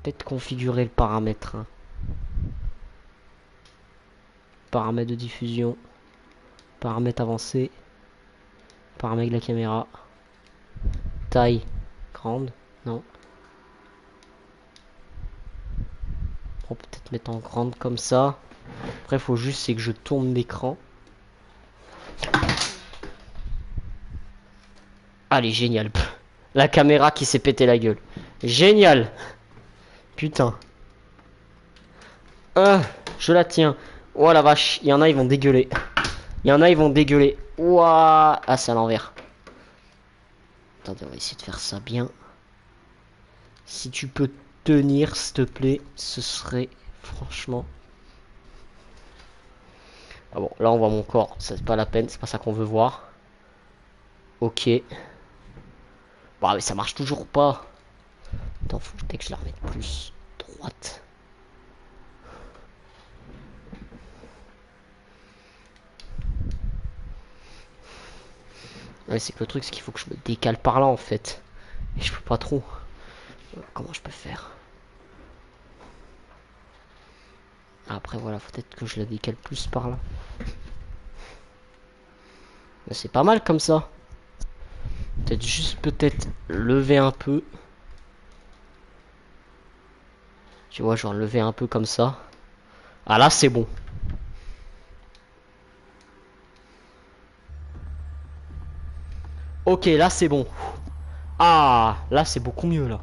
peut-être configurer le paramètre. Hein. Paramètres de diffusion. Paramètres avancés. Paramètres de la caméra. Taille. Grande. Non. On peut peut-être mettre en grande comme ça. Après, il faut juste c'est que je tourne l'écran. Allez, génial. La caméra qui s'est pété la gueule. Génial. Putain. Ah, je la tiens. Oh la vache. Il y en a, ils vont dégueuler. Il y en a, ils vont dégueuler. Ouah. Ah, c'est à l'envers. Attendez, on va essayer de faire ça bien. Si tu peux tenir, s'il te plaît, ce serait franchement... Ah bon, là on voit mon corps, c'est pas la peine, c'est pas ça qu'on veut voir. Ok. Bah mais ça marche toujours pas. Attends, faut peut-être que je la remette plus droite. Ouais, c'est que le truc, c'est qu'il faut que je me décale par là en fait. Et je peux pas trop. Comment je peux faire? Après voilà, faut peut-être que je la décale plus par là. C'est pas mal comme ça. Peut-être juste peut-être lever un peu. Tu vois, genre lever un peu comme ça. Ah là c'est bon. Ok, là c'est bon. Ah, là c'est beaucoup mieux là.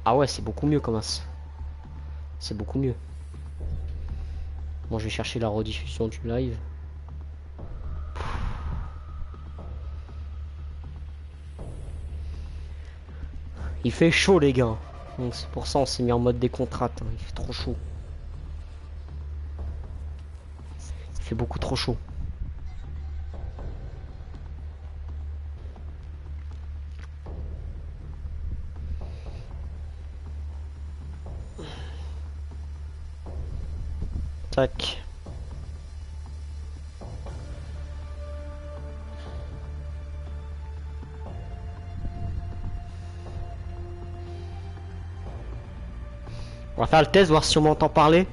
Ah ouais, c'est beaucoup mieux comme ça. C'est beaucoup mieux. Bon, je vais chercher la rediffusion du live. Il fait chaud les gars. Donc c'est pour ça on s'est mis en mode décontracte. Hein. Il fait trop chaud. Il fait beaucoup trop chaud. Tac. On va faire le test, voir si on m'entend parler.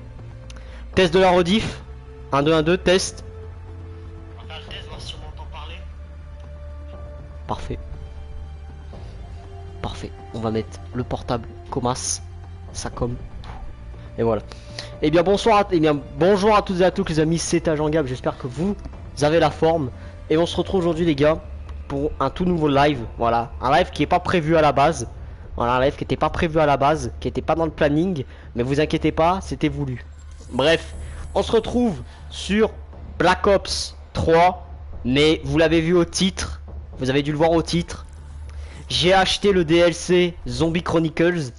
Test de la rediff. 1, 2, 1, 2, test. On va faire le test, voir si on m'entend parler. Parfait. Parfait. On va mettre le portable Comas. Ça comme. Et voilà. Eh bien bonsoir, bonjour à toutes et à tous les amis, c'est Agent Gab, j'espère que vous avez la forme. Et on se retrouve aujourd'hui les gars, pour un tout nouveau live, voilà. Un live qui est pas prévu à la base. Voilà, un live qui était pas prévu à la base, qui était pas dans le planning. Mais vous inquiétez pas, c'était voulu. Bref, on se retrouve sur Black Ops 3. Mais vous l'avez vu au titre, vous avez dû le voir au titre. J'ai acheté le DLC Zombie Chronicles.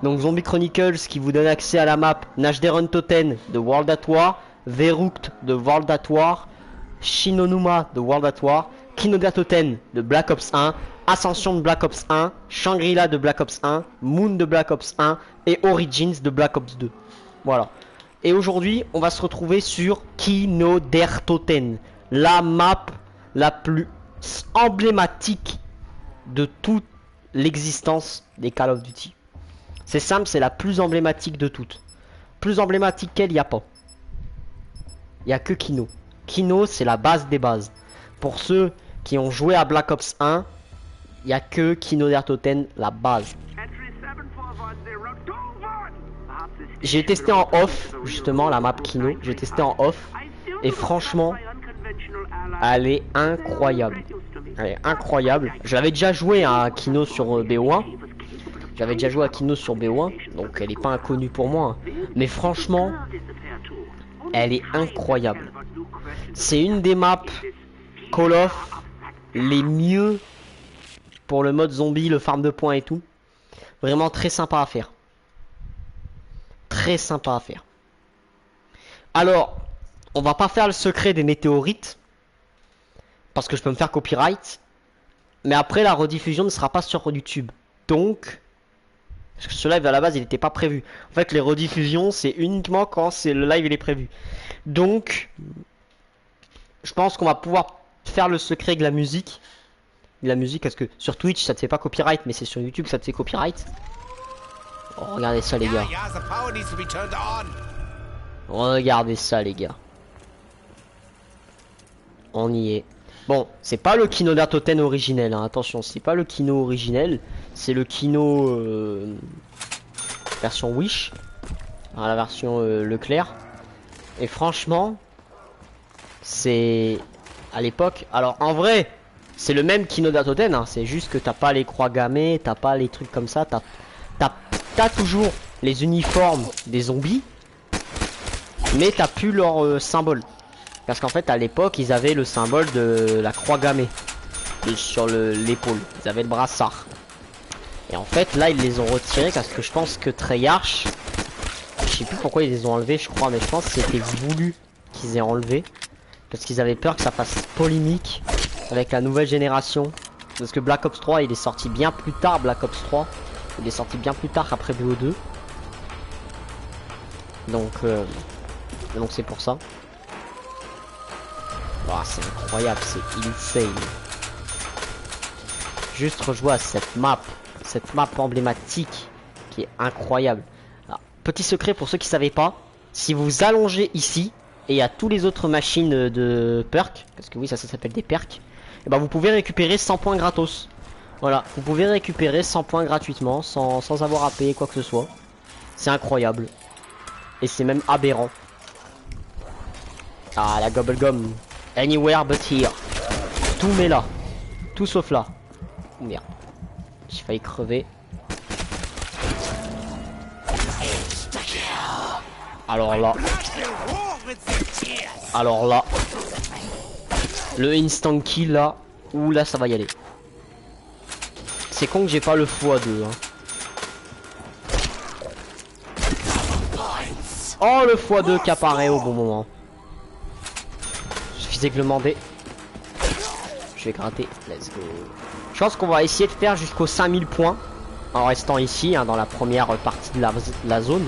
Donc Zombie Chronicles qui vous donne accès à la map Najderon Toten de World at War, Verrucht de World at War, Shinonuma de World at War, Kinoga Toten de Black Ops 1, Ascension de Black Ops 1, Shangri-La de Black Ops 1, Moon de Black Ops 1 et Origins de Black Ops 2. Voilà. Et aujourd'hui, on va se retrouver sur Kinoder Toten, la map la plus emblématique de toute l'existence des Call of Duty. C'est simple, c'est la plus emblématique de toutes. Plus emblématique qu'elle, il n'y a pas. Il n'y a que Kino. Kino, c'est la base des bases. Pour ceux qui ont joué à Black Ops 1, il n'y a que Kino der Toten, la base. J'ai testé en off, justement, la map Kino. J'ai testé en off. Et franchement, elle est incroyable. Elle est incroyable. J'avais déjà joué à Kino sur BO1. J'avais déjà joué à Kino sur BO1, donc elle est pas inconnue pour moi. Mais franchement, elle est incroyable. C'est une des maps Call of les mieux pour le mode zombie, le farm de points et tout. Vraiment très sympa à faire. Très sympa à faire. Alors, on va pas faire le secret des météorites. Parce que je peux me faire copyright. Mais après, la rediffusion ne sera pas sur YouTube. Donc... Parce que ce live à la base il n'était pas prévu. En fait les rediffusions c'est uniquement quand c'est le live il est prévu. Donc je pense qu'on va pouvoir faire le secret de la musique. De la musique parce que sur Twitch ça te fait pas copyright mais c'est sur YouTube ça te fait copyright. Oh, regardez ça les gars. Yeah, the power needs to be turned on. Regardez ça les gars. On y est. Bon, c'est pas le Kino Toten originel, hein. Attention, c'est pas le Kino originel. C'est le Kino version Wish. Enfin, la version Leclerc. Et franchement, c'est à l'époque. Alors en vrai, c'est le même Kino Toten, hein. C'est juste que t'as pas les croix gammées, t'as pas les trucs comme ça. T'as toujours les uniformes des zombies, mais t'as plus leur symbole. Parce qu'en fait, à l'époque, ils avaient le symbole de la croix gammée sur l'épaule. Ils avaient le brassard. Et en fait, là, ils les ont retirés parce que je pense que Treyarch, je sais plus pourquoi ils les ont enlevés, je crois, mais je pense que c'était voulu qu'ils aient enlevé. Parce qu'ils avaient peur que ça fasse polémique avec la nouvelle génération. Parce que Black Ops 3, il est sorti bien plus tard, Black Ops 3. Il est sorti bien plus tard après BO2. Donc c'est pour ça. Oh, c'est incroyable, c'est insane. Juste rejouer à cette map emblématique qui est incroyable. Alors, petit secret pour ceux qui savaient pas, si vous allongez ici et il y a tous les autres machines de perks, parce que oui ça s'appelle des perks, et ben vous pouvez récupérer 100 points gratos. Voilà, vous pouvez récupérer 100 points gratuitement sans avoir à payer quoi que ce soit. C'est incroyable. Et c'est même aberrant. Ah la Gobblegum. Anywhere but here. Tout mais là. Tout sauf là. Oh, merde. J'ai failli crever. Alors là. Alors là. Le instant kill là. Ouh là ça va y aller. C'est con que j'ai pas le x2 hein. Oh le x2 qui apparaît au bon moment. Suffisait que le demander. Je vais gratter. Let's go. Je pense qu'on va essayer de faire jusqu'aux 5000 points. En restant ici hein, dans la première partie de la zone.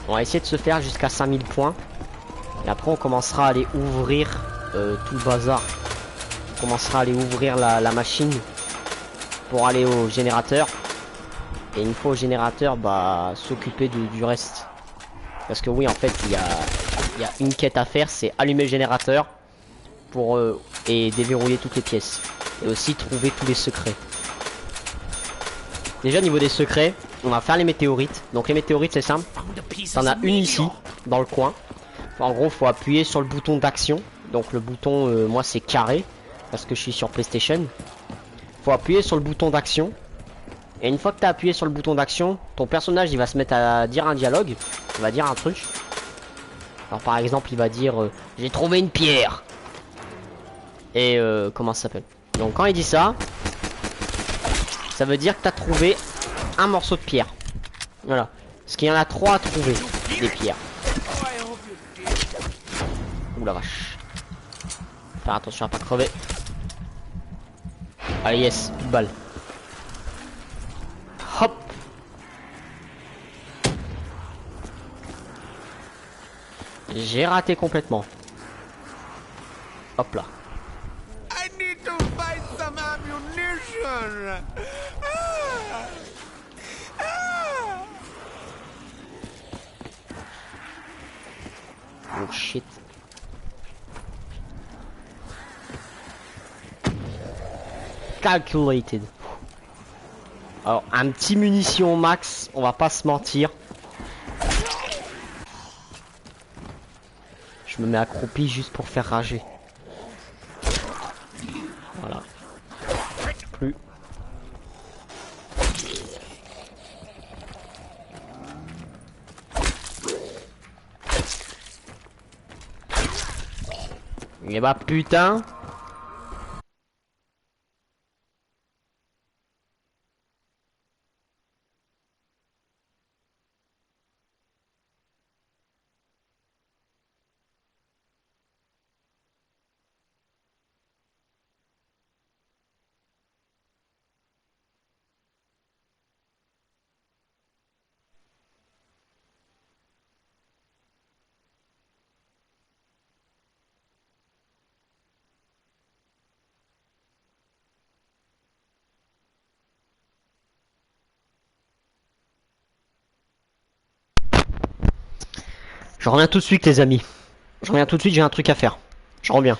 On va essayer de se faire jusqu'à 5000 points. Et après on commencera à aller ouvrir tout le bazar. On commencera à aller ouvrir la machine. Pour aller au générateur. Et une fois au générateur, bah s'occuper du reste. Parce que oui en fait il y a une quête à faire, c'est allumer le générateur. Pour et déverrouiller toutes les pièces. Et aussi trouver tous les secrets. Déjà au niveau des secrets, on va faire les météorites. Donc les météorites c'est simple. T'en as une ici, dans le coin. En gros faut appuyer sur le bouton d'action. Donc le bouton, moi c'est carré. Parce que je suis sur PlayStation. Faut appuyer sur le bouton d'action. Et une fois que tu as appuyé sur le bouton d'action, ton personnage il va se mettre à dire un dialogue. Il va dire un truc. Alors par exemple il va dire j'ai trouvé une pierre. Et comment ça s'appelle? Donc quand il dit ça, ça veut dire que tu as trouvé un morceau de pierre. Voilà. Parce qu'il y en a 3 à trouver, des pierres. Ouh la vache. Faire attention à pas crever. Allez yes, plus de balle. Hop. J'ai raté complètement. Hop là. I need to find some ammunition. Oh shit. Calculated. Alors un petit munition max, on va pas se mentir. Je me mets accroupi juste pour faire rager. Voilà. Plus. Et bah putain. Je reviens tout de suite les amis. Je reviens tout de suite, j'ai un truc à faire. Je reviens.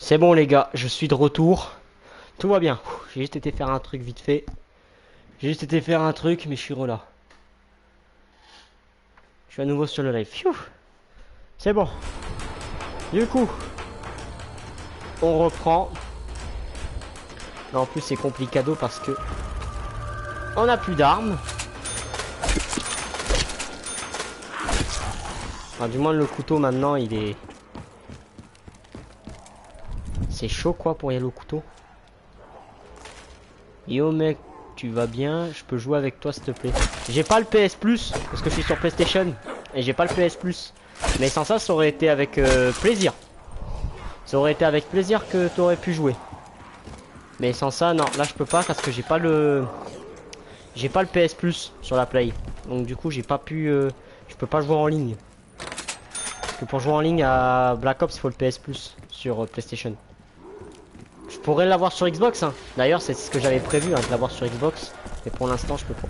C'est bon les gars, je suis de retour. Tout va bien. J'ai juste été faire un truc vite fait. J'ai juste été faire un truc, mais je suis là. Je suis à nouveau sur le live. C'est bon. Du coup, on reprend. Mais en plus c'est complicado parce que on n'a plus d'armes. Enfin, du moins le couteau maintenant il est... C'est chaud quoi pour y aller au couteau. Yo mec, tu vas bien? Je peux jouer avec toi s'il te plaît. J'ai pas le PS Plus parce que je suis sur PlayStation et j'ai pas le PS Plus. Mais sans ça, ça aurait été avec plaisir. Ça aurait été avec plaisir que tu aurais pu jouer. Mais sans ça, non, là je peux pas parce que j'ai pas le PS Plus sur la Play. Donc du coup, j'ai pas pu je peux pas jouer en ligne. Parce que pour jouer en ligne à Black Ops, il faut le PS Plus sur PlayStation. Je pourrais l'avoir sur Xbox hein. D'ailleurs c'est ce que j'avais prévu hein, de l'avoir sur Xbox. Mais pour l'instant je peux pas.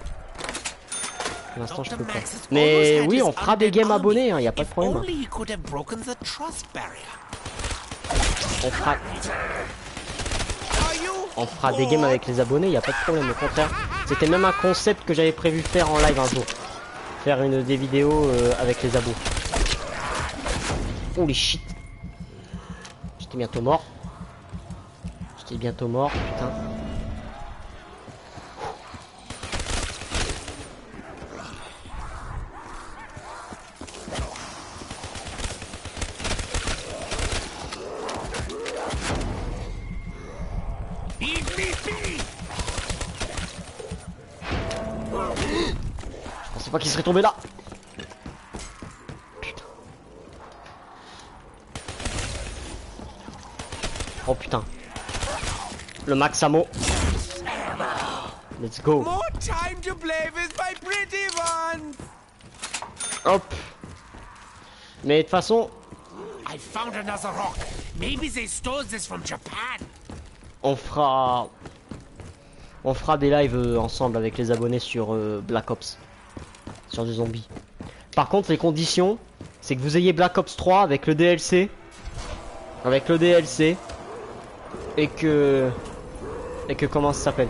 Pour l'instant je peux pas. Mais oui on fera des games abonnés hein, y a pas de problème. On fera des games avec les abonnés, y a pas de problème, au contraire. C'était même un concept que j'avais prévu faire en live un jour. Faire des vidéos avec les abos. Holy shit. J'étais bientôt mort. J'étais bientôt mort, putain. Je pensais pas qu'il serait tombé là. Putain. Oh putain. Le max ammo. Let's go. Hop. Mais de toute façon, on fera des lives ensemble avec les abonnés sur Black Ops, sur des zombies. Par contre, les conditions, c'est que vous ayez Black Ops 3 avec le DLC, et que comment ça s'appelle?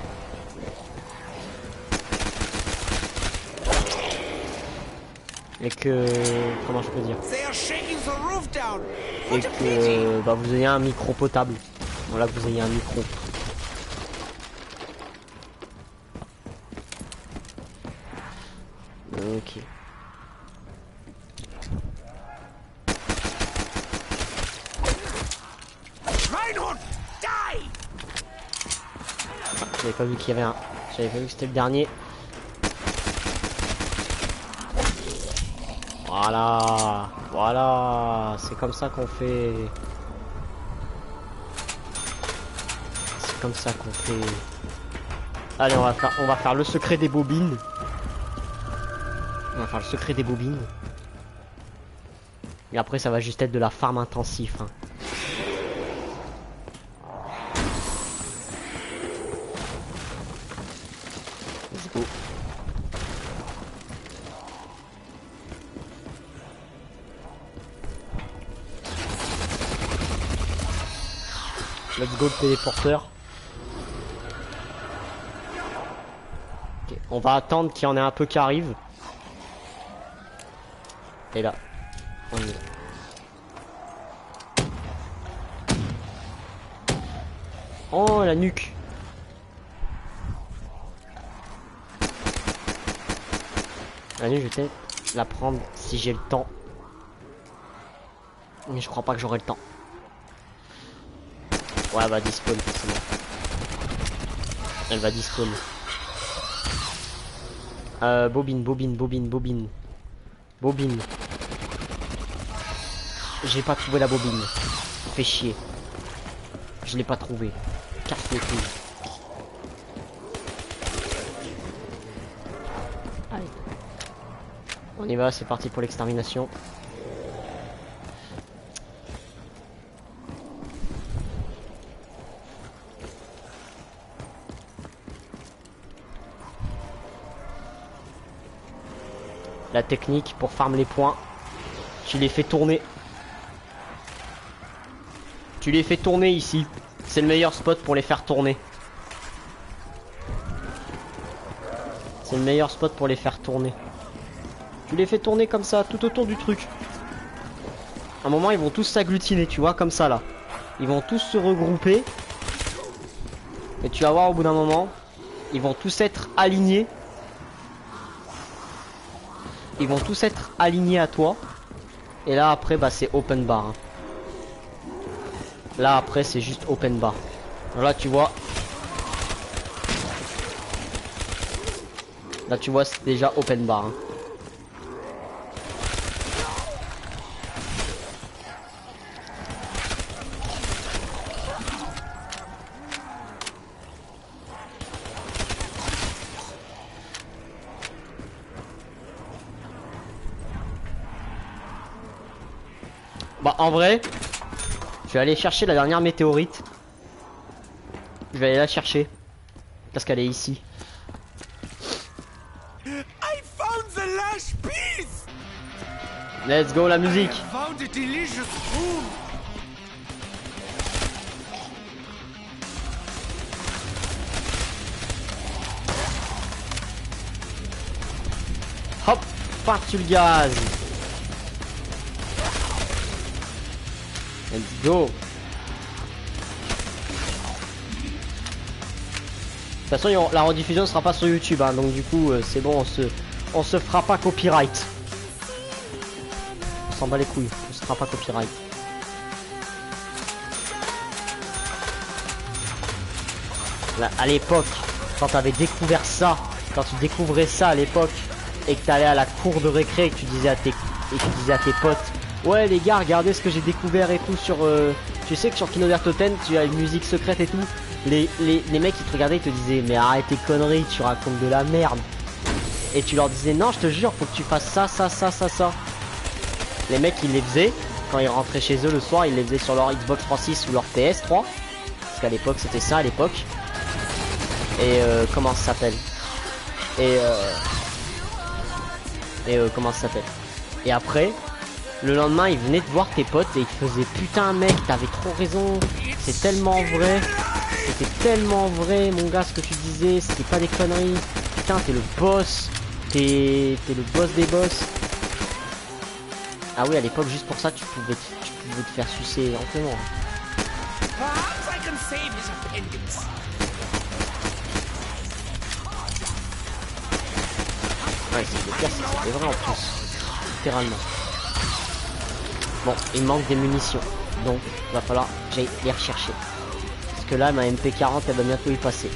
Et que comment je peux dire? Et que bah, vous ayez un micro potable. Voilà, que vous ayez un micro. Ok. J'avais pas vu qu'il y avait un. J'avais pas vu que c'était le dernier. Voilà, voilà, c'est comme ça qu'on fait. C'est comme ça qu'on fait. Allez, on va faire le secret des bobines. On va faire le secret des bobines. Et après, ça va juste être de la farm intensive. Hein. Let's go. Let's go le téléporteur. Okay. On va attendre qu'il y en ait un peu qui arrive. Et là, on y est. Oh la nuque. La nuque, je vais peut-être la prendre si j'ai le temps. Mais je crois pas que j'aurai le temps. Ouais, elle va dispawn forcément. Elle va dispawn. Bobine. Bobine. J'ai pas trouvé la bobine. Fait chier. Je l'ai pas trouvé. Casse les couilles. Allez. On y va, c'est parti pour l'extermination. La technique pour farm les points, tu les fais tourner. Tu les fais tourner ici. C'est le meilleur spot pour les faire tourner. C'est le meilleur spot pour les faire tourner. Tu les fais tourner comme ça, tout autour du truc. À un moment, ils vont tous s'agglutiner, tu vois, comme ça là. Ils vont tous se regrouper. Et tu vas voir au bout d'un moment, ils vont tous être alignés. Ils vont tous être alignés à toi. Et là après, bah c'est open bar. Hein. Là après, c'est juste open bar. Là tu vois. Là tu vois, c'est déjà open bar. Hein. Bah en vrai, je vais aller chercher la dernière météorite. Je vais aller la chercher. Parce qu'elle est ici. I found the last piece. Let's go la musique. I found a delicious spoon. Hop, par-dessus le gaz. Let's go. De toute façon, la rediffusion sera pas sur YouTube, hein, donc du coup, c'est bon, on se fera pas copyright. On s'en bat les couilles, on se fera pas copyright. Là, à l'époque, quand t'avais découvert ça, quand tu découvrais ça à l'époque, et que t'allais à la cour de récré et que tu disais à tes potes, ouais les gars, regardez ce que j'ai découvert et tout sur... tu sais que sur Kino der Toten, tu as une musique secrète et tout. Les mecs qui te regardaient, ils te disaient mais arrête tes conneries, tu racontes de la merde. Et tu leur disais non, je te jure, faut que tu fasses ça, ça, ça, ça, ça. Les mecs ils les faisaient, quand ils rentraient chez eux le soir, ils les faisaient sur leur Xbox 360 ou leur PS3. Parce qu'à l'époque c'était ça à l'époque. Et comment ça s'appelle? Et comment ça s'appelle? Et après, le lendemain ils venaient te voir tes potes et ils te faisaient putain mec, t'avais trop raison, c'est tellement vrai. C'était tellement vrai mon gars ce que tu disais, c'était pas des conneries. Putain t'es le boss, t'es le boss des boss. Ah oui à l'époque juste pour ça tu pouvais te faire sucer amplement. Perhaps I can save his appendix. Ouais c'est le pire, c'était vrai en plus. Littéralement. Bon il me manque des munitions. Donc il va falloir que j'aille les rechercher. Parce que là ma MP40 elle va bientôt y passer.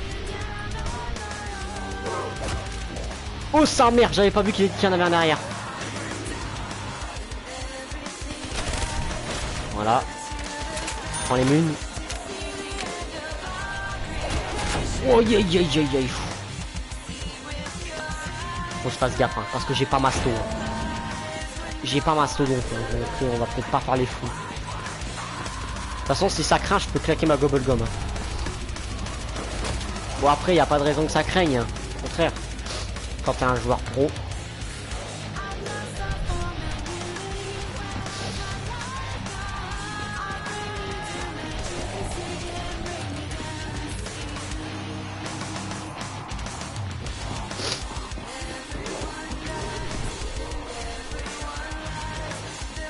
Oh sa mère, j'avais pas vu qu'il y en avait un derrière. Voilà. Prends les munes. Oh aïe aïe aïe aïe aïe. Faut que je fasse gaffe hein, parce que j'ai pas masto. J'ai pas masto donc on va peut-être pas faire les fous. De toute façon si ça craint je peux claquer ma gobblegum. Bon après y a pas de raison que ça craigne. Hein. Au contraire. Quand t'es un joueur pro.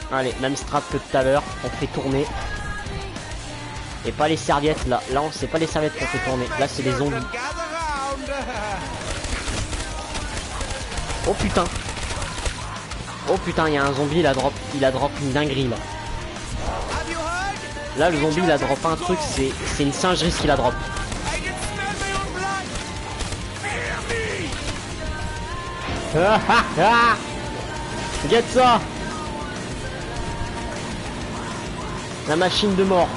Allez, même strat que tout à l'heure, on fait tourner. Et pas les serviettes là. Là, c'est pas les serviettes qu'on fait tourner. Là, c'est les zombies. Oh putain. Oh putain, il y a un zombie, il a drop une dinguerie là. Là, le zombie, il a drop un truc, c'est une singerie ce qu'il a drop. Get ça. La machine de mort.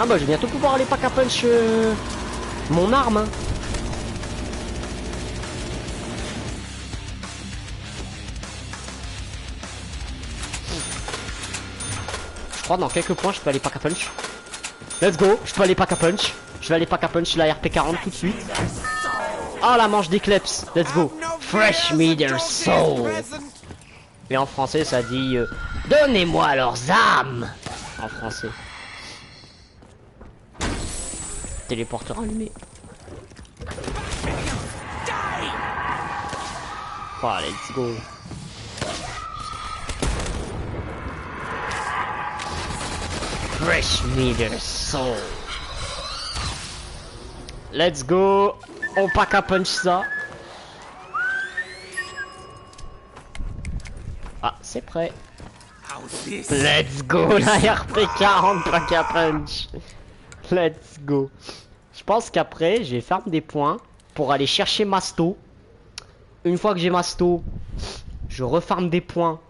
Ah bah je vais bientôt pouvoir aller pack à punch mon arme. Hein. Je crois dans quelques points je peux aller pack à punch. Let's go, je peux aller pack à punch. Je vais aller pack à punch la RP40 tout de suite. Ah la manche d'éclipse, let's go. Fresh me their soul. Et en français ça dit donnez-moi leurs âmes. En français. Téléporteur allumé. Oh, let's go. Fresh me their soul. Let's go. On pack à punch ça. Ah, c'est prêt. Let's go, la RP40 pack à punch. Let's go. Je pense qu'après, je vais faire des points pour aller chercher Masto. Une fois que j'ai Masto, je refarme des points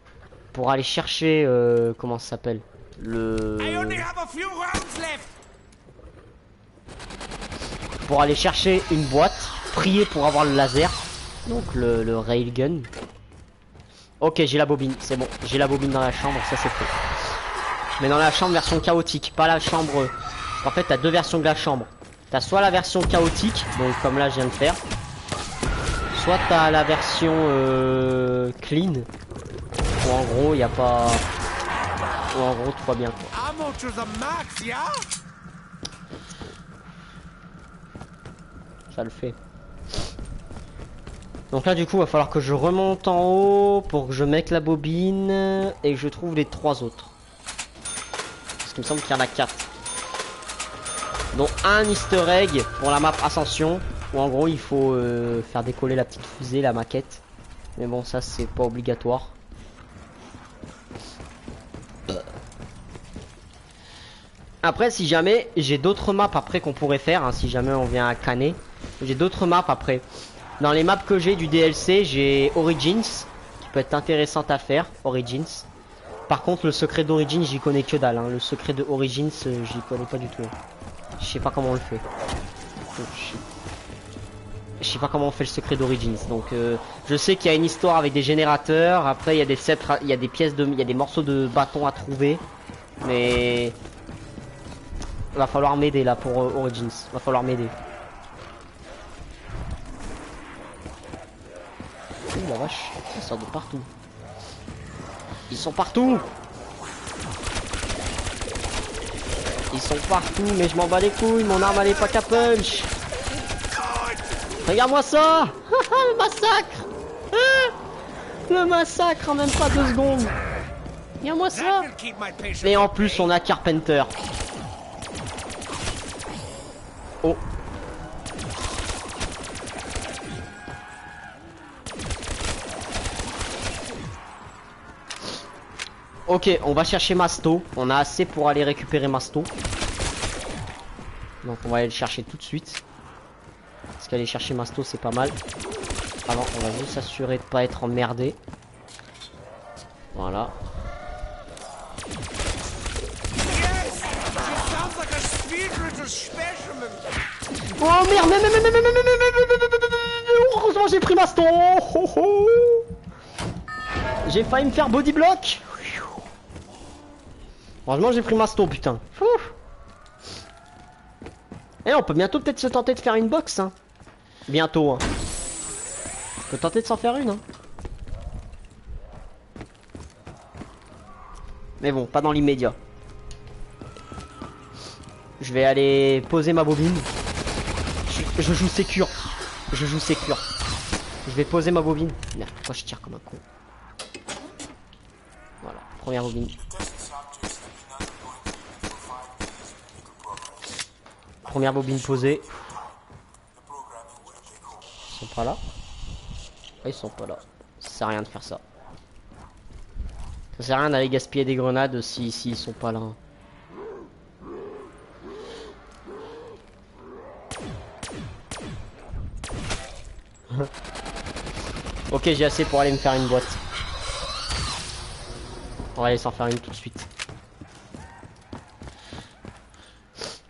pour aller chercher comment ça s'appelle pour aller chercher une boîte, prier pour avoir le laser, donc le railgun. Ok, j'ai la bobine, c'est bon, j'ai la bobine dans la chambre, ça c'est fait. Mais dans la chambre version chaotique, pas la chambre. En fait, t'as deux versions de la chambre. T'as soit la version chaotique, donc comme là je viens de faire. Soit t'as la version clean, où en gros il n'y a pas... Où en gros tout va bien quoi. Ça le fait. Donc là du coup il va falloir que je remonte en haut pour que je mette la bobine et que je trouve les trois autres. Parce qu'il me semble qu'il y en a 4. Dont un easter egg pour la map Ascension. Où en gros il faut faire décoller la petite fusée, la maquette. Mais bon ça c'est pas obligatoire. Après si jamais j'ai d'autres maps après qu'on pourrait faire, hein, si jamais on vient à Canet, j'ai d'autres maps après. Dans les maps que j'ai du DLC, j'ai Origins, qui peut être intéressante à faire, Origins. Par contre le secret d'Origins j'y connais que dalle, hein. Le secret de Origins j'y connais pas du tout. Je sais pas comment on le fait. Je sais pas comment on fait le secret d'Origins, donc je sais qu'il y a une histoire avec des générateurs. Après il y a des sceptres, il y a des pièces de, il y a des morceaux de bâton à trouver, mais va falloir m'aider là pour Origins. Va falloir m'aider. Oh la vache, ils sortent de partout. Ils sont partout. Ils sont partout, mais je m'en bats les couilles. Mon arme elle est pas qu'à punch. Regarde-moi ça. Le massacre. Le massacre en même pas 2 secondes. Regarde-moi ça. Et en plus on a Carpenter. Oh. Ok, on va chercher Masto. On a assez pour aller récupérer Masto. Donc on va aller le chercher tout de suite. Parce qu'aller chercher Masto c'est pas mal. Avant on va juste s'assurer de pas être emmerdé. Voilà. Oh merde, heureusement j'ai pris Masto. J'ai failli me faire body block. Heureusement j'ai pris Masto, putain. Et on peut bientôt peut-être se tenter de faire une box, hein. Bientôt, hein. On peut tenter de s'en faire une, hein. Mais bon, pas dans l'immédiat. Je vais aller poser ma bobine. Je joue sécure. Je joue sécure. Je vais poser ma bobine. Merde, pourquoi je tire comme un con. Voilà, première bobine. Première bobine posée. Ils sont pas là. Ah, ils sont pas là. Ça sert à rien de faire ça. Ça sert à rien d'aller gaspiller des grenades si ils sont pas là. Ok, j'ai assez pour aller me faire une boîte. On va aller s'en faire une tout de suite.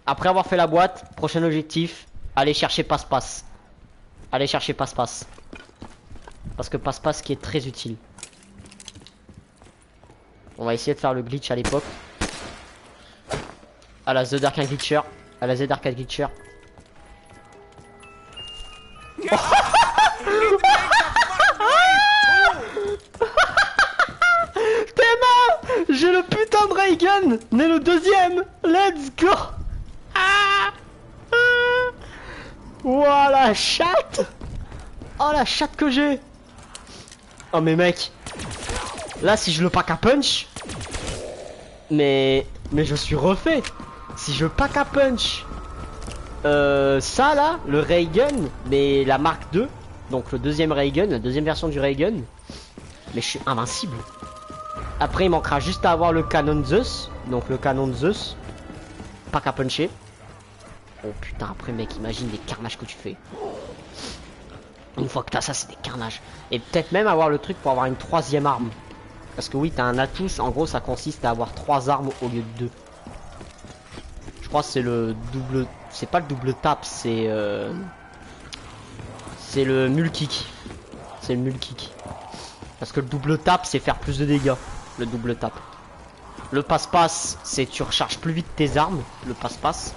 Après avoir fait la boîte, prochain objectif, aller chercher passe-passe. Aller chercher passe-passe. Parce que passe-passe qui est très utile. On va essayer de faire le glitch à l'époque. À la The Dark Glitcher. À la The Dark Glitcher. ray gun. On est le deuxième. Let's go. Ah. Ah. Ouah la chatte. Oh la chatte que j'ai. Oh mais mec. Là si je le pack à punch. Mais je suis refait. Si je pack à punch. Ça là, le ray gun. Mais la marque 2. Donc le deuxième ray gun, la deuxième version du ray gun. Mais je suis invincible. Après il manquera juste à avoir le canon Zeus. Donc le canon Zeus. Pack à puncher. Oh putain, après mec, imagine les carnages que tu fais. Une fois que t'as ça, c'est des carnages. Et peut-être même avoir le truc pour avoir une troisième arme. Parce que oui, t'as un atout, en gros ça consiste à avoir 3 armes au lieu de 2. Je crois que c'est le double... C'est pas le double tap, c'est... C'est le mule kick. C'est le mule kick. Parce que le double tap, c'est faire plus de dégâts. Le double tap. Le passe-passe, c'est tu recharges plus vite tes armes. Le passe-passe.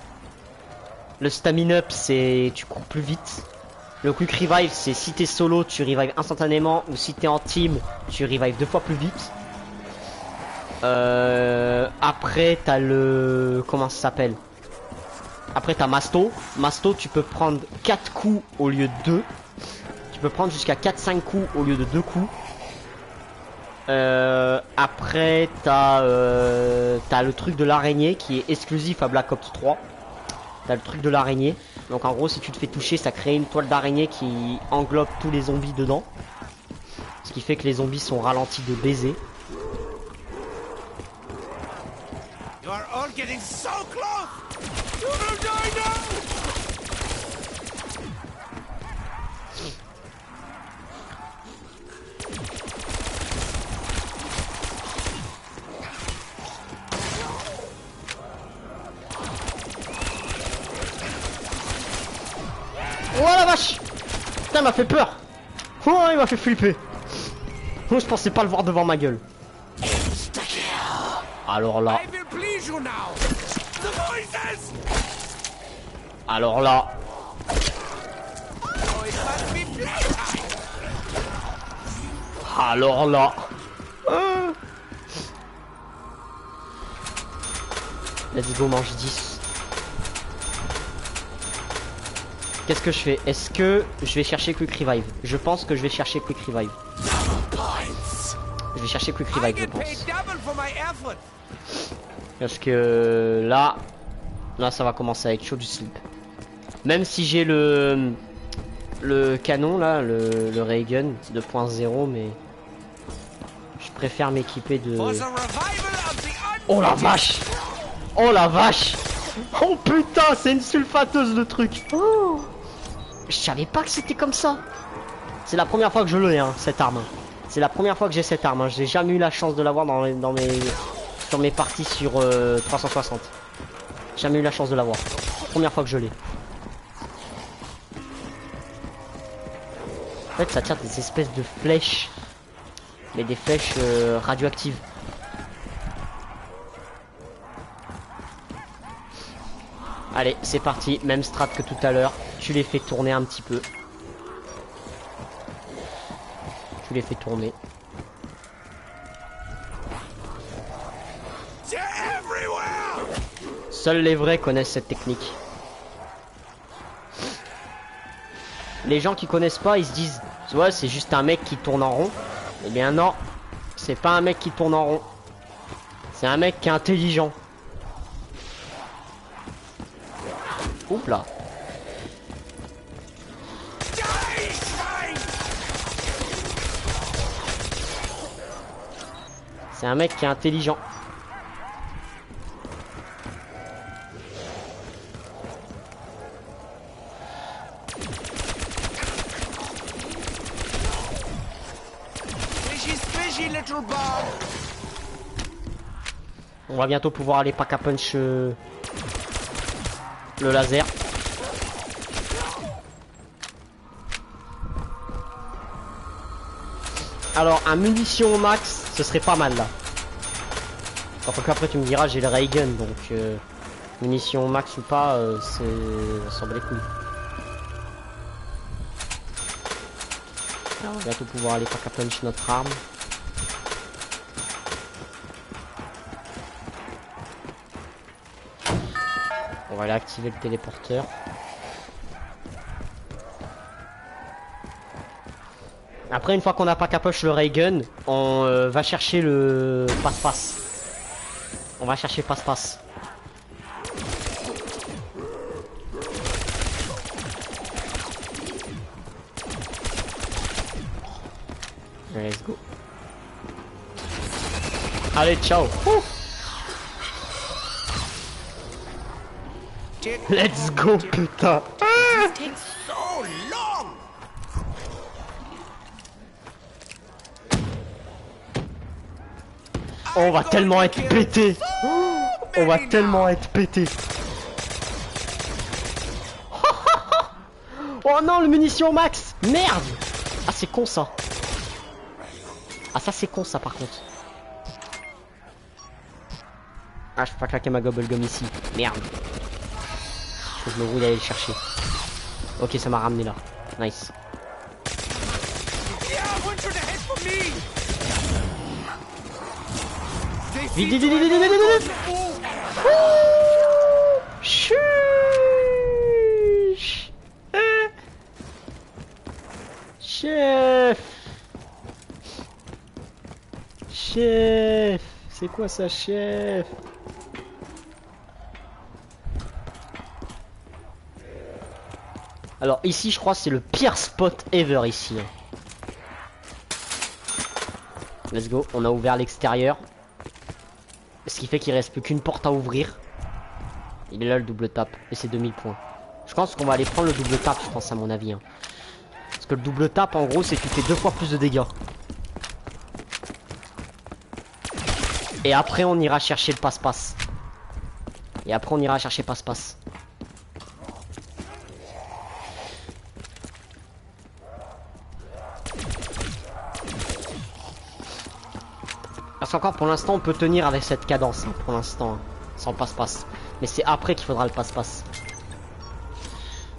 Le stamina up, c'est tu cours plus vite. Le quick revive, c'est si t'es solo, tu revives instantanément. Ou si t'es en team, tu revives 2 fois plus vite. Après, t'as le... Comment ça s'appelle? Après, t'as Masto. Masto, tu peux prendre 4 coups au lieu de 2. Tu peux prendre jusqu'à 4-5 coups au lieu de 2 coups. Après, t'as le truc de l'araignée qui est exclusif à Black Ops 3. T'as le truc de l'araignée. Donc en gros si tu te fais toucher ça crée une toile d'araignée qui englobe tous les zombies dedans. Ce qui fait que les zombies sont ralentis de baiser. You are all getting so close. You will die now. Oh la vache! Putain, il m'a fait peur! Oh, il m'a fait flipper! Oh, je pensais pas le voir devant ma gueule. Alors là. I will please you now. The voices. Alors là. Oh, it must be playtime. Alors là. Let's go, mange 10. Qu'est-ce que je fais? Est-ce que je vais chercher Quick Revive? Je pense que je vais chercher Quick Revive. Je vais chercher Quick I Revive, je get paid pense. double for my effort. Parce que là ça va commencer à être chaud du slip. Même si j'ai le canon là, le ray gun 2.0, mais je préfère m'équiper de... For the revival of the Oh la vache! Oh la vache! Oh putain, c'est une sulfateuse le truc! Oh, je savais pas que c'était comme ça! C'est la première fois que je l'ai, hein, cette arme. C'est la première fois que j'ai cette arme, hein. J'ai jamais eu la chance de l'avoir sur mes parties sur 360. Jamais eu la chance de l'avoir. Première fois que je l'ai. En fait, ça tire des espèces de flèches. Mais des flèches radioactives. Allez, c'est parti. Même strat que tout à l'heure. Tu les fais tourner un petit peu. Tu les fais tourner. Seuls les vrais connaissent cette technique. Les gens qui connaissent pas, ils se disent ouais, c'est juste un mec qui tourne en rond. Eh bien non, c'est pas un mec qui tourne en rond. C'est un mec qui est intelligent. Oups là. C'est un mec qui est intelligent. On va bientôt pouvoir aller pack à punch le laser. Alors un munition au max, ce serait pas mal là. Enfin qu'après tu me diras j'ai le ray gun, donc munition au max ou pas, c'est ça semble les couilles. Alors, on va bientôt pouvoir aller pack à punch notre arme. On va aller activer le téléporteur. Après, une fois qu'on a pas capoche le ray gun, on va chercher le passe-passe. On va chercher passe-passe. Let's go. Allez, ciao. Ouh. Let's go, putain. This takes so long. On va tellement être pété. On va tellement être pété. Oh non, le munition max. Merde. Ah, c'est con ça. Ah, ça c'est con ça par contre. Ah, je peux pas claquer ma gobblegum ici. Merde. Faut que je me roule aller le chercher. Ok, ça m'a ramené là. Nice. Vite, vite, vite, vite, vite, vite, vite. Chuch. Chef. Chef. C'est quoi ça, chef? Alors ici, je crois que c'est le pire spot ever ici. Let's go, on a ouvert l'extérieur. Ce qui fait qu'il reste plus qu'une porte à ouvrir. Il est là le double tap et c'est 2000 points. Je pense qu'on va aller prendre le double tap, je pense à mon avis. Hein. Parce que le double tap en gros c'est que tu fais 2 fois plus de dégâts. Et après on ira chercher le passe-passe. Et après on ira chercher passe-passe. Parce qu'encore pour l'instant on peut tenir avec cette cadence hein, pour l'instant hein, sans passe-passe. Mais c'est après qu'il faudra le passe-passe.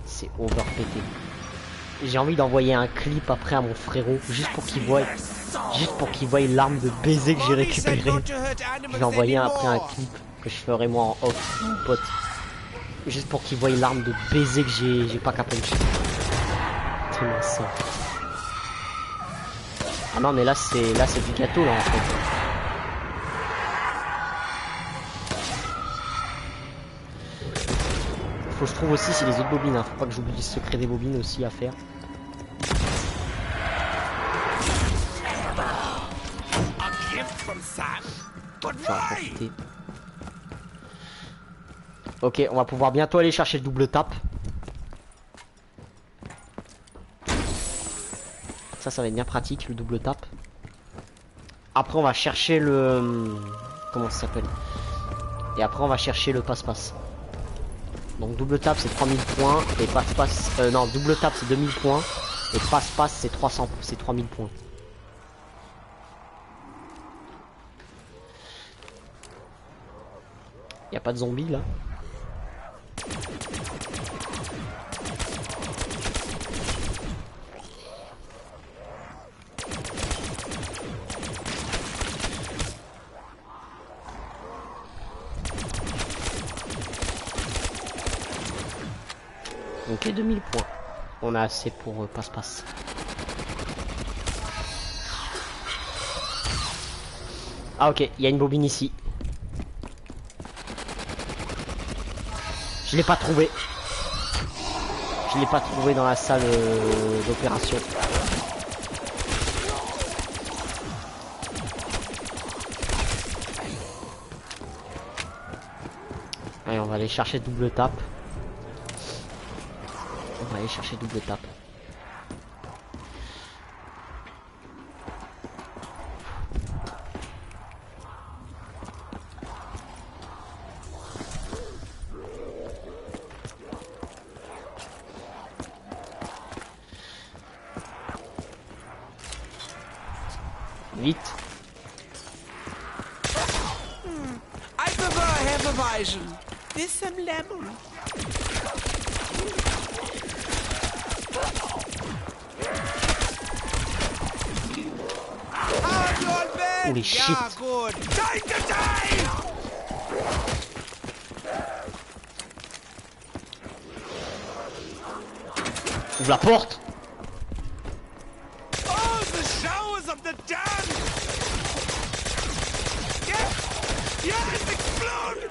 C'est overpété. J'ai envie d'envoyer un clip après à mon frérot juste pour qu'il voie l'arme de baiser que j'ai récupérée. Je vais envoyer après un clip que je ferai moi en off mon pote. Juste pour qu'il voie l'arme de baiser que j'ai pas capé. Tellement ça. Ah non mais là c'est du gâteau là en fait. Faut que je trouve aussi si les autres bobines, hein. Faut pas que j'oublie le secret des bobines aussi à faire. Ok, on va pouvoir bientôt aller chercher le double tap. Ça va être bien pratique le double tap. Après on va chercher le... Comment ça s'appelle? Et après on va chercher le passe-passe. Donc double tap c'est 3000 points et passe-passe... non, double tap c'est 2000 points et passe-passe c'est 300, c'est 3000 points. Y a pas de zombies là? Ok, 2000 points. On a assez pour passe-passe. Ah ok, il y a une bobine ici. Je l'ai pas trouvé. Je l'ai pas trouvé dans la salle d'opération. Allez, on va aller chercher double tap. On va aller chercher double tap. Vite. I prefer Hefeweizen. With some lemon. Holy shit. Yeah, good. Time to die! Ouvre la porte. Oh, the showers of the damned! Yes! Yes, explode!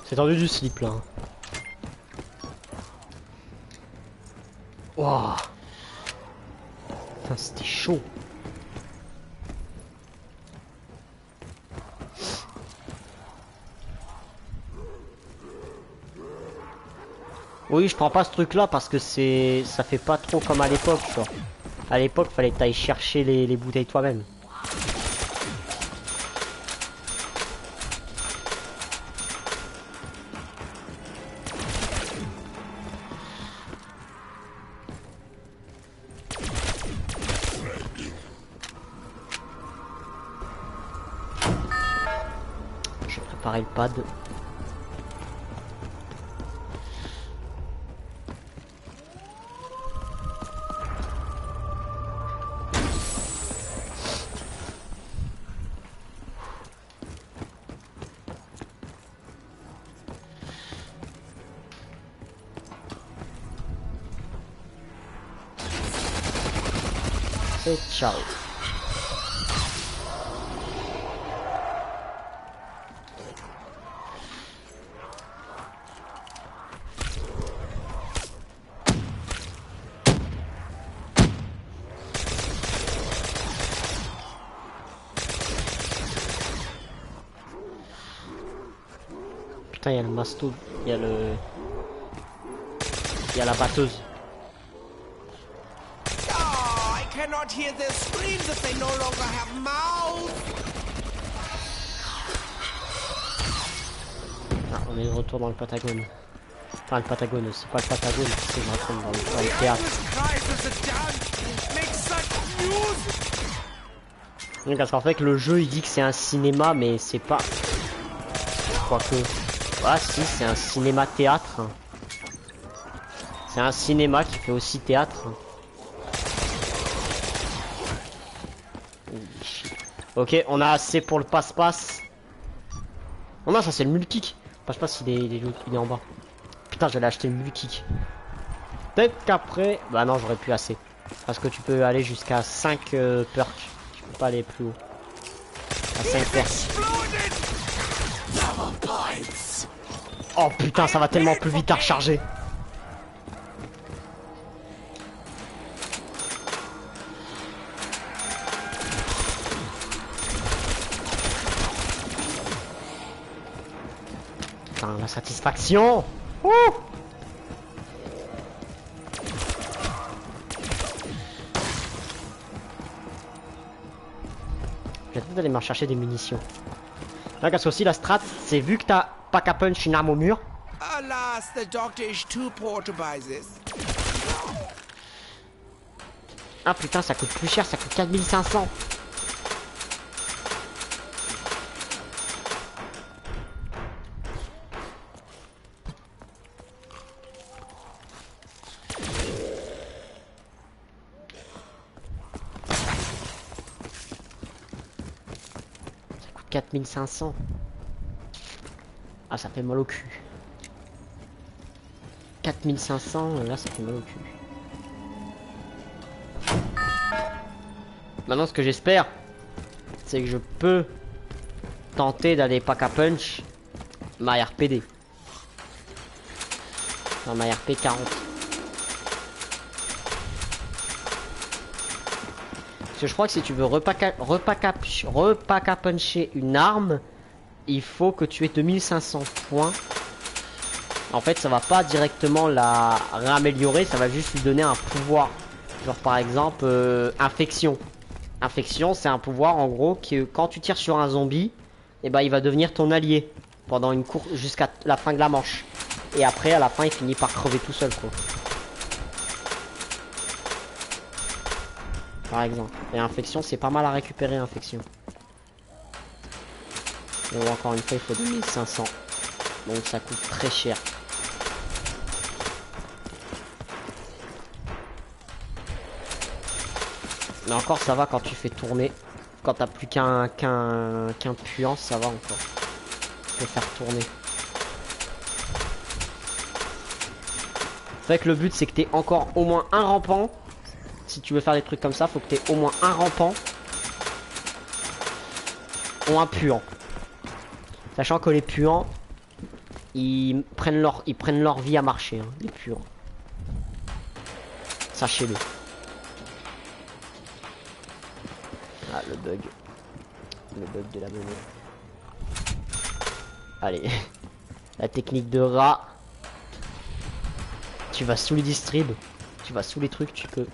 C'est tendu du slip là. Waouh. Putain, c'était chaud. Oui, je prends pas ce truc là parce que ça fait pas trop comme à l'époque, quoi. À l'époque, fallait que t'ailles chercher les bouteilles toi-même. Je vais préparer le pad. Et ciao. Putain, il y a le masto, il y a le... Il y a la batteuse. Oh, I cannot hear their screams if they no longer have mouths. Ah, on est de retour dans le Patagone. Enfin, le Patagone, c'est pas le Patagone, c'est que je retourne dans le théâtre. Oui, parce qu'en fait, le jeu il dit que c'est un cinéma, mais c'est pas. Quoique. Ah, si, c'est un cinéma-théâtre. C'est un cinéma qui fait aussi théâtre. Ok, on a assez pour le passe-passe. Oh non, ça c'est le multi-kick. Passe-passe, il est en bas. Putain, j'allais acheter le multi-kick. Peut-être qu'après... Bah non, j'aurais pu assez. Parce que tu peux aller jusqu'à 5 perks. Tu peux pas aller plus haut. À 5 perks. Oh putain, ça va tellement plus vite à recharger. Putain, la satisfaction. Ouh. J'ai peut-être d'aller me chercher des munitions. Là, parce que aussi la strat, c'est vu que t'as pas qu'à punch une arme au mur. Alas, the doctor is too poor to buy this. Ah putain, ça coûte plus cher, ça coûte 4500. Ça coûte 4500. Ah, ça fait mal au cul. 4500, là ça fait mal au cul. Maintenant ce que j'espère, c'est que je peux tenter d'aller pack à punch ma RPD. Dans ma RP 40. Parce que je crois que si tu veux repack à puncher une arme, il faut que tu aies 2500 points. En fait, ça va pas directement la réaméliorer, ça va juste lui donner un pouvoir. Genre par exemple, infection. Infection, c'est un pouvoir en gros que quand tu tires sur un zombie, et ben il va devenir ton allié pendant une course jusqu'à la fin de la manche. Et après, à la fin, il finit par crever tout seul, quoi. Par exemple. Et infection, c'est pas mal à récupérer, infection. Et encore une fois, il faut 2500. Donc ça coûte très cher. Mais encore ça va quand tu fais tourner quand t'as plus qu'un puant, ça va encore. Tu peux faire tourner. Fait que le but c'est que t'aies encore au moins un rampant. Si tu veux faire des trucs comme ça, faut que t'aies au moins un rampant ou un puant. Sachant que les puants, ils prennent leur vie à marcher, hein, les puants. Sachez-le. Ah, le bug. Le bug de la monnaie. Allez. La technique de rat. Tu vas sous les distribs. Tu vas sous les trucs, tu peux.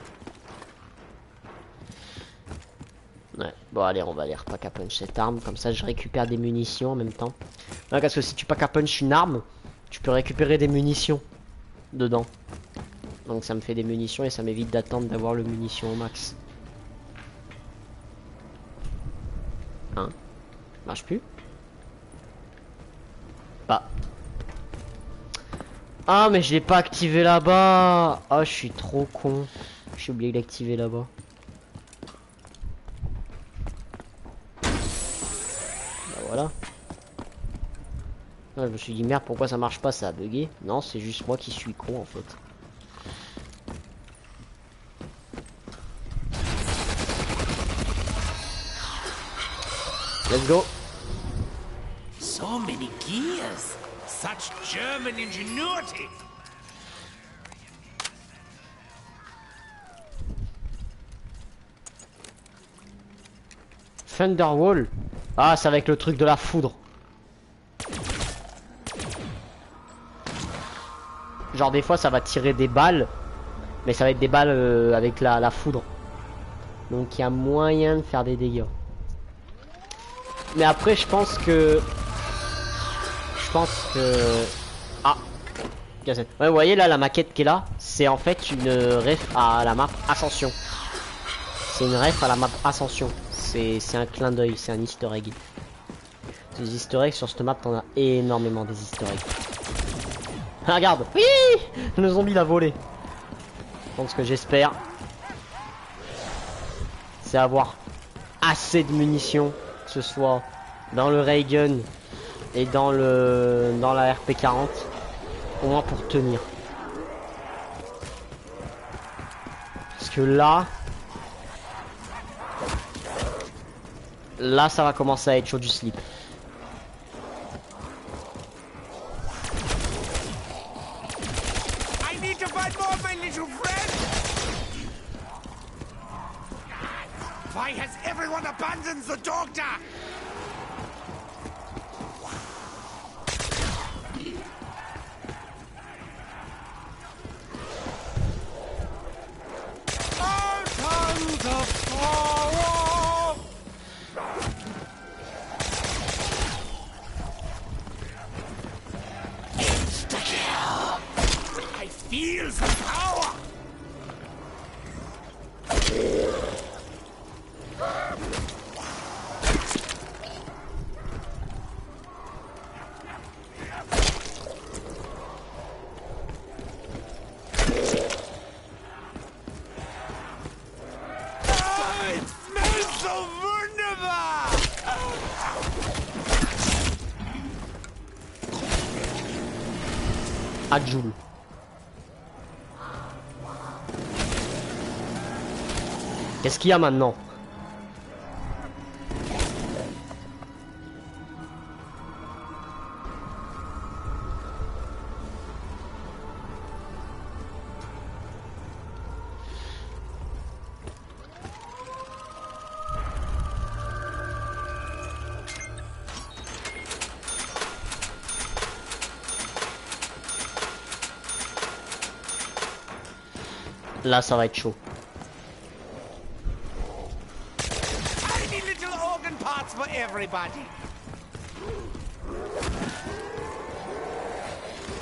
Ouais, bon allez, on va aller pack à punch cette arme, comme ça je récupère des munitions en même temps. Ouais, parce que si tu pack à punch une arme, tu peux récupérer des munitions dedans. Donc ça me fait des munitions et ça m'évite d'attendre d'avoir le munition au max. Hein? Marche plus? Bah. Ah mais je l'ai pas activé là-bas. Ah je suis trop con. J'ai oublié de l'activer là-bas. Voilà. Ah, je me suis dit merde pourquoi ça marche pas, ça a bugué. Non c'est juste moi qui suis con en fait. Let's go. So many gears. Such German ingenuity. Thunderwall. Ah c'est avec le truc de la foudre. Genre des fois ça va tirer des balles. Mais ça va être des balles avec la foudre. Donc il y a moyen de faire des dégâts. Mais après je pense que... Ah cassette. Ouais vous voyez là la maquette qui est là. C'est en fait une ref à la map Ascension. C'est une ref à la map Ascension. C'est un clin d'œil, c'est un easter egg. Des easter eggs sur cette map, t'en as énormément des easter eggs. Ah, regarde, oui, le zombie l'a volé. Donc ce que j'espère, c'est avoir assez de munitions, que ce soit dans le ray gun et dans la RP40, au moins pour tenir. Parce que là ça va commencer à être chaud du slip. I need to find more of my little friend. Why has everyone abandoned the doctor? Out of power! Insta-kill! I feel the power! It smells so wunderbar! À Joule. Qu'est-ce qu'il y a maintenant? Là ça va être chaud. Tiny little organ parts for everybody.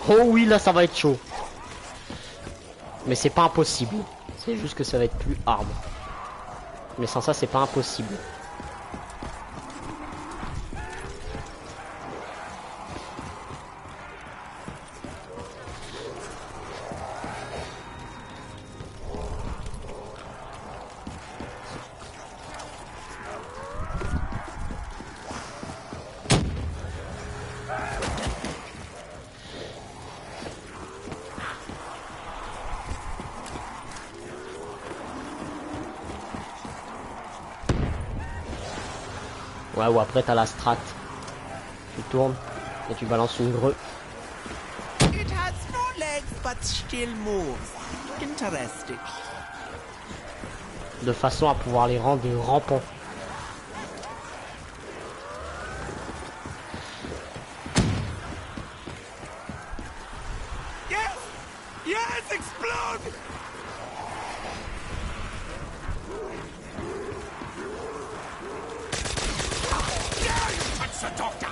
Oh oui là ça va être chaud. Mais c'est pas impossible. C'est juste que ça va être plus hard. Mais sans ça c'est pas impossible. Ouais, ou après t'as la strat. Tu tournes et tu balances une greu. It has no legs but still moves. Interesting. De façon à pouvoir les rendre rampants. Yes! Yes, explode! Touch the doctor!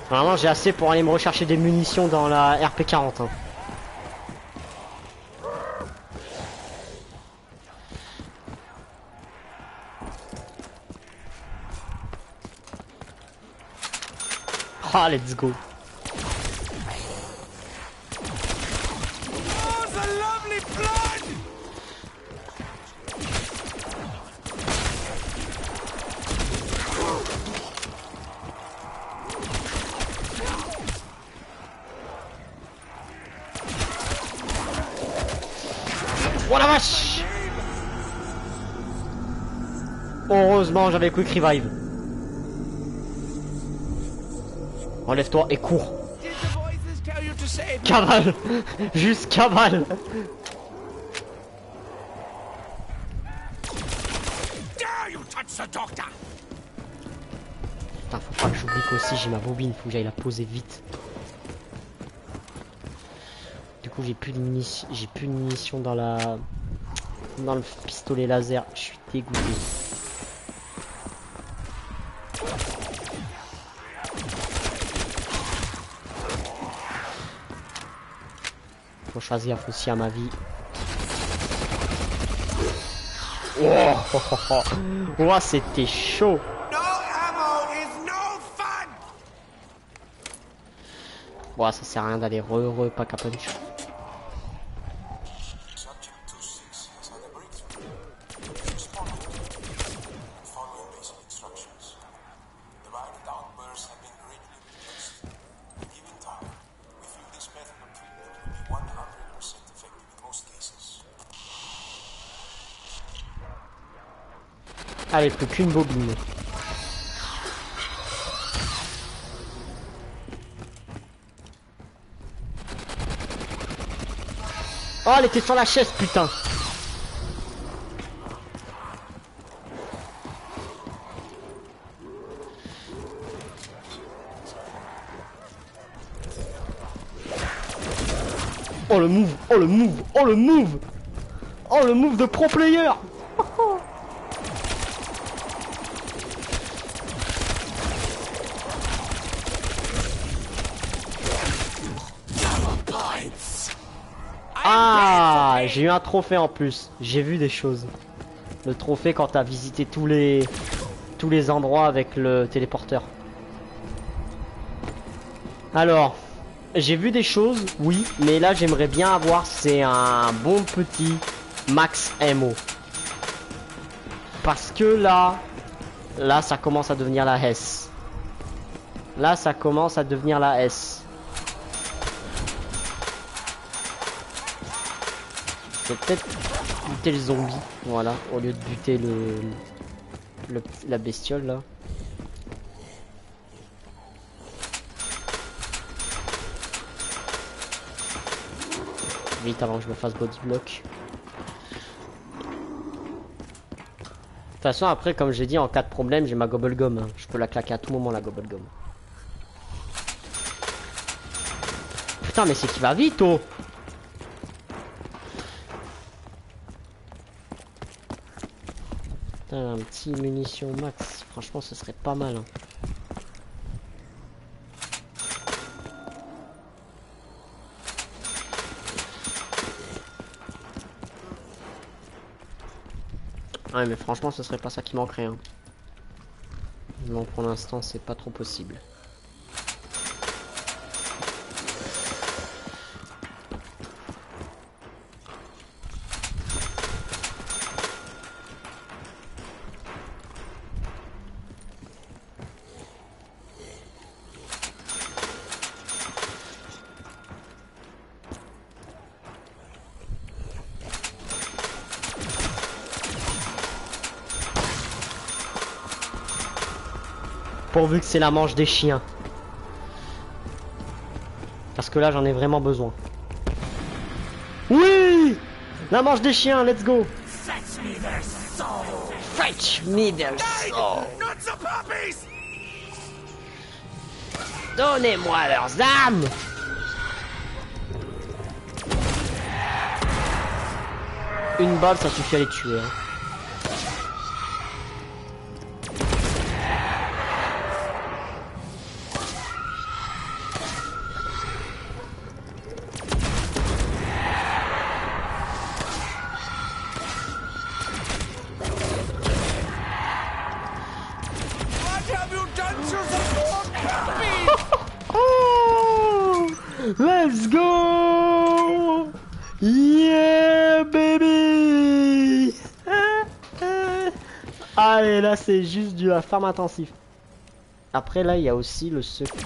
Vraiment, j'ai assez pour aller me rechercher des munitions dans la RP40. Hein. Ah, let's go. Oh, the lovely blood! Oh la vache! Heureusement, j'avais quick revive. Enlève-toi et cours. Did the voices tell you to save me? Cavale. Juste cavale. Dare you touch the doctor? Putain, faut pas que j'oublie qu'aussi j'ai ma bobine, faut que j'aille la poser vite. Du coup, j'ai plus de munitions dans le pistolet laser. Je suis dégoûté. Faut choisir aussi à ma vie. Oh, oh, oh, oh. Oh, c'était chaud. No ammo is no fun! Bon, ça sert à rien d'aller pack à punch. Subject 26 has had a breakthrough. Responding and following basic instructions. Divided outbursts have been greatly reduced. Given time, we feel this method of treatment will be 100% effective in most cases. Allez, plus qu'une bobine. Oh, elle était sur la chaise, putain. Oh le move, oh le move, oh le move. Oh le move de pro player. Ah, j'ai eu un trophée en plus. J'ai vu des choses. Le trophée quand t'as visité tous les endroits avec le téléporteur. Alors, j'ai vu des choses, oui, mais là j'aimerais bien avoir, c'est un bon petit max MO. Parce que là ça commence à devenir la S. Là ça commence à devenir la S. Je vais peut-être buter le zombie, voilà, au lieu de buter la bestiole là. Vite avant que je me fasse body block. De toute façon après comme j'ai dit en cas de problème j'ai ma gobble gum, hein. Je peux la claquer à tout moment la gobble gum. Putain mais c'est qui va vite oh. Putain, un petit munition max, franchement ce serait pas mal hein. Ouais mais franchement ce serait pas ça qui manquerait hein. Non pour l'instant c'est pas trop possible. Pourvu que c'est la manche des chiens. Parce que là, j'en ai vraiment besoin. Oui! La manche des chiens, let's go! Fetch me their soul! Fetch me their soul! Not the puppies! Donnez-moi leurs âmes! Une balle, ça suffit à les tuer. Hein. What have you done to the poor puppies? Oh! Let's go! Yeah, baby! Allez, là, c'est juste du farm intensif. Après, là, il y a aussi le secret.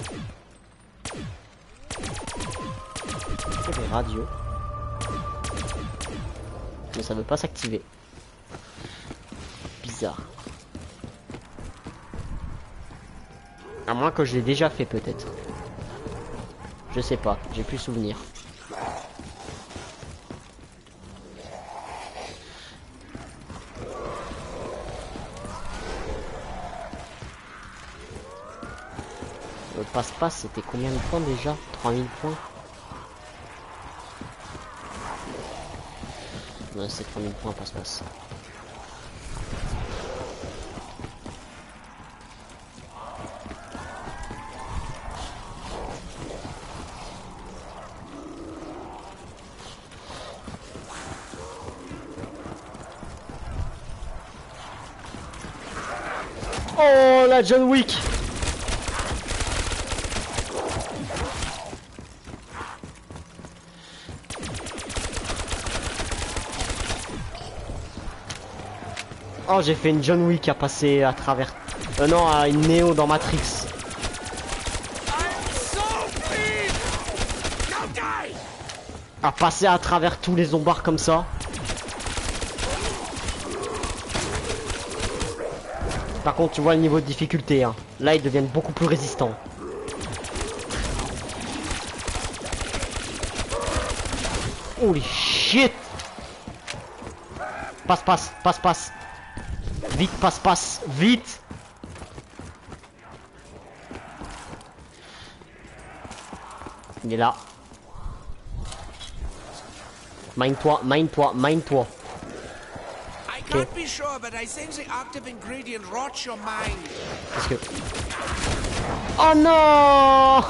C'est des radios. Mais ça veut pas s'activer. Bizarre. À moins que je l'ai déjà fait, peut-être. Je sais pas, j'ai plus souvenir. Le passe-passe, c'était combien de points déjà? 3000 points. Ouais, c'est 3000 points passe-passe. Oh la John Wick. Oh, j'ai fait une John Wick à passer à travers... non, à une Neo dans Matrix. I'm so pleased! Now die! À passer à travers tous les zombards comme ça. Par contre, tu vois le niveau de difficulté. Hein. Là, ils deviennent beaucoup plus résistants. Holy shit! Passe, passe, passe, passe. Vite, passe, passe, vite! Il est là. Mine-toi, mine-toi, mine-toi. I can't be sure, but I sense the active ingredient rots your mind. Parce que... Oh non!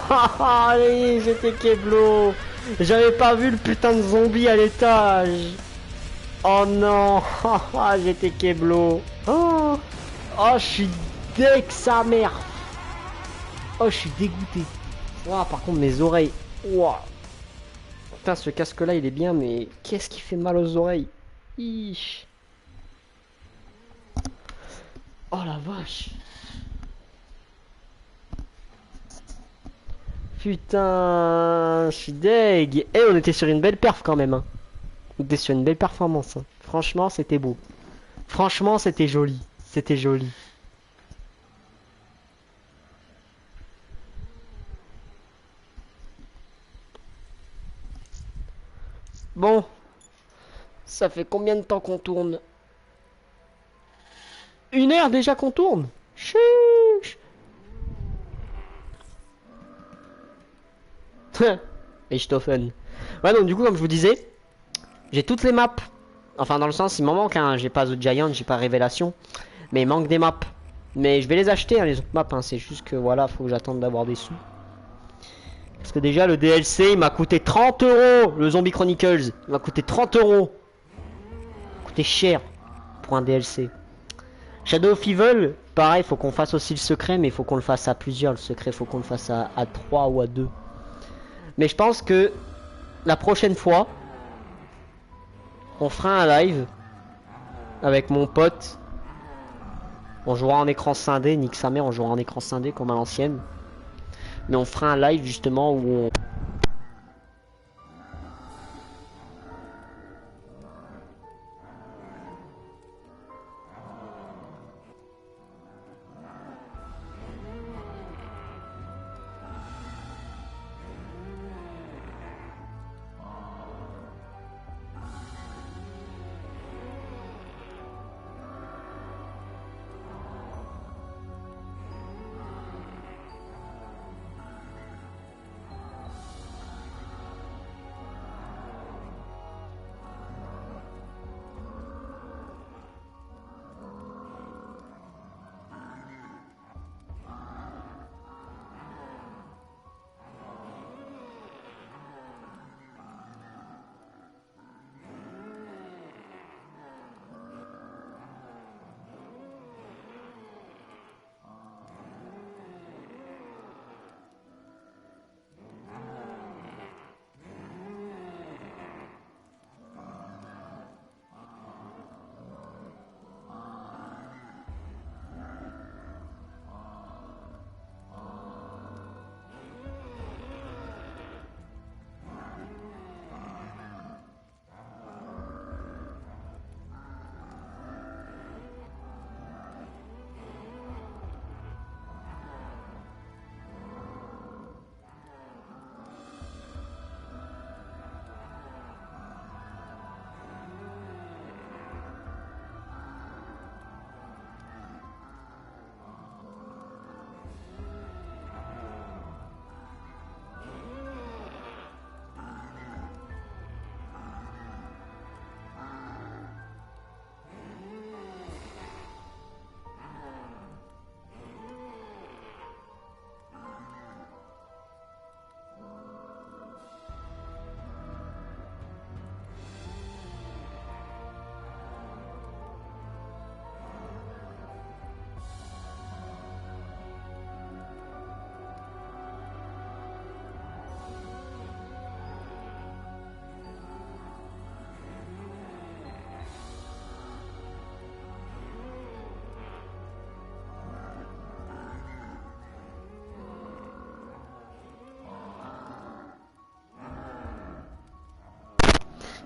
Allez, j'étais Keblo. J'avais pas vu le putain de zombie à l'étage. Oh non! J'étais Keblo. Oh, je suis deg sa mère. Oh, je suis dégoûté. Ouah, par contre, mes oreilles. Ouah. Putain, ce casque-là, il est bien, mais qu'est-ce qui fait mal aux oreilles? Ish. Oh la vache. Putain, je suis deg. Et on était sur une belle perf quand même. Hein. On était sur une belle performance. Hein. Franchement, c'était beau. Franchement, c'était joli. C'était joli. Bon. Ça fait combien de temps qu'on tourne? 1 heure déjà qu'on tourne? Chuch. Et je t'offense. Ouais, donc du coup, comme je vous disais, j'ai toutes les maps. Enfin, dans le sens, il m'en manque. Hein. J'ai pas The Giant, j'ai pas Révélation. Mais il manque des maps. Mais je vais les acheter, hein, les autres maps. Hein. C'est juste que voilà, faut que j'attende d'avoir des sous. Parce que déjà, le DLC, il m'a coûté 30 €. Le Zombie Chronicles, il m'a coûté 30 €. Coûté cher pour un DLC. Shadow of Evil, pareil, faut qu'on fasse aussi le secret, mais il faut qu'on le fasse à plusieurs. Le secret, faut qu'on le fasse à 3 ou à 2. Mais je pense que la prochaine fois, on fera un live avec mon pote. On jouera en écran scindé, nique sa mère, on jouera en écran scindé comme à l'ancienne. Mais on fera un live justement où on...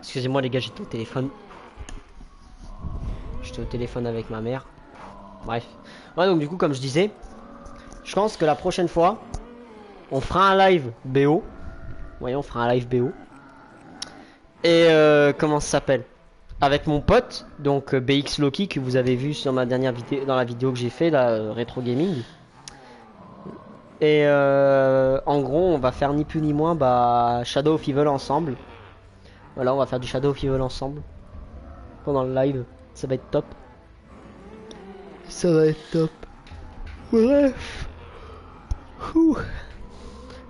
Excusez-moi les gars, j'étais au téléphone. J'étais au téléphone avec ma mère. Bref. Ouais, donc du coup, comme je disais, je pense que la prochaine fois, on fera un live BO. Voyez, on fera un live BO. Et comment ça s'appelle? Avec mon pote, donc BX Loki, que vous avez vu sur ma dernière vidéo, dans la vidéo que j'ai fait, la rétro gaming. Et en gros, on va faire ni plus ni moins Shadow of Evil ensemble. Voilà, on va faire du Shadow of Evil ensemble. Pendant le live, ça va être top. Ça va être top. Bref. Ouh.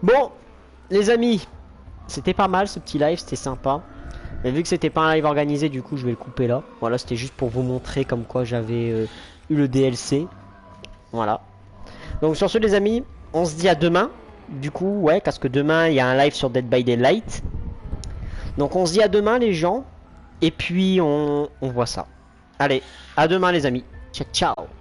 Bon, les amis, c'était pas mal ce petit live, c'était sympa. Mais vu que c'était pas un live organisé, du coup je vais le couper là. Voilà, c'était juste pour vous montrer comme quoi j'avais eu le DLC. Voilà. Donc sur ce les amis, on se dit à demain. Du coup, ouais, parce que demain il y a un live sur Dead by Daylight. Donc on se dit à demain les gens. Et puis on voit ça. Allez, à demain les amis. Ciao ciao.